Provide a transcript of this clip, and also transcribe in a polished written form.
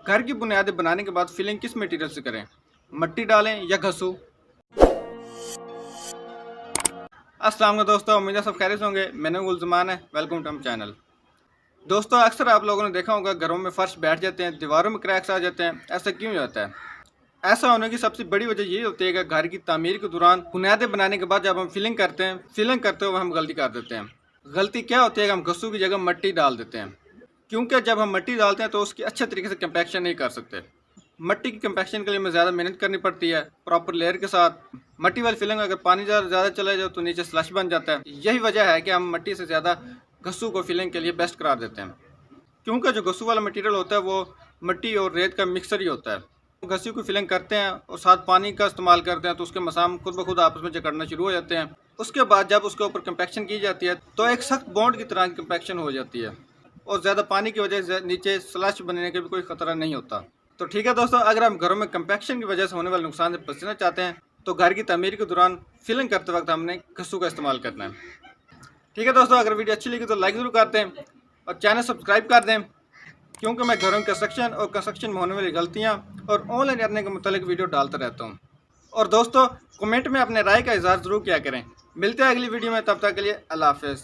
घर की बुनियादें बनाने के बाद फिलिंग किस मटेरियल से करें? मट्टी डालें या घसू? अस्सलाम वालेकुम दोस्तों, उम्मीद है सब खैरियत से होंगे। मेरा नाम गुलजमान है। Welcome to my channel. दोस्तों, अक्सर आप लोगों ने देखा होगा घरों में फर्श बैठ जाते हैं, दीवारों में क्रैक्स आ जाते हैं। ऐसा क्यों होता है? ऐसा होने की सबसे बड़ी वजह ये होती है कि घर की तामीर के दौरान बुनियादें बनाने के बाद जब हम फिलिंग करते हुए हम गलती कर देते हैं। गलती क्या होती है कि हम घसू की जगह मट्टी डाल देते हैं, क्योंकि जब हम मट्टी डालते हैं तो उसकी अच्छे तरीके से कंपैक्शन नहीं कर सकते। मट्टी की कंपैक्शन के लिए हमें ज़्यादा मेहनत करनी पड़ती है प्रॉपर लेयर के साथ। मट्टी वाली फिलिंग अगर पानी ज़्यादा चला जाए तो नीचे स्लश बन जाता है। यही वजह है कि हम मट्टी से ज़्यादा घसू को फिलिंग के लिए बेस्ट करार देते हैं, क्योंकि जो घसू वाला मटेरियल होता है वो मट्टी और रेत का मिक्सर ही होता है। घसी को फिलिंग करते हैं और साथ पानी का इस्तेमाल करते हैं तो उसके मसाम खुद ब खुद आपस में जकड़ना शुरू हो जाते हैं। उसके बाद जब उसके ऊपर कंपैक्शन की जाती है तो एक सख्त बॉन्ड की तरह कंपैक्शन हो जाती है और ज़्यादा पानी की वजह से नीचे स्लश बनने का भी कोई ख़तरा नहीं होता। तो ठीक है दोस्तों, अगर हम घरों में कंपैक्शन की वजह से होने वाले नुकसान से बचना चाहते हैं तो घर की तमीर के दौरान फिलिंग करते वक्त हमने घसू का इस्तेमाल करना है। ठीक है दोस्तों, अगर वीडियो अच्छी लगी तो लाइक ज़रूर कर दें और चैनल सब्सक्राइब कर दें, क्योंकि मैं घरों में कंस्ट्रक्शन में होने वाली गलतियाँ और ऑनलाइन अर्निंग के मुतालिक वीडियो डालता रहता हूँ। और दोस्तों, कमेंट में अपने राय का इज़हार ज़रूर किया करें। मिलते हैं अगली वीडियो में, तब तक के लिए अल्लाह हाफ़िज़।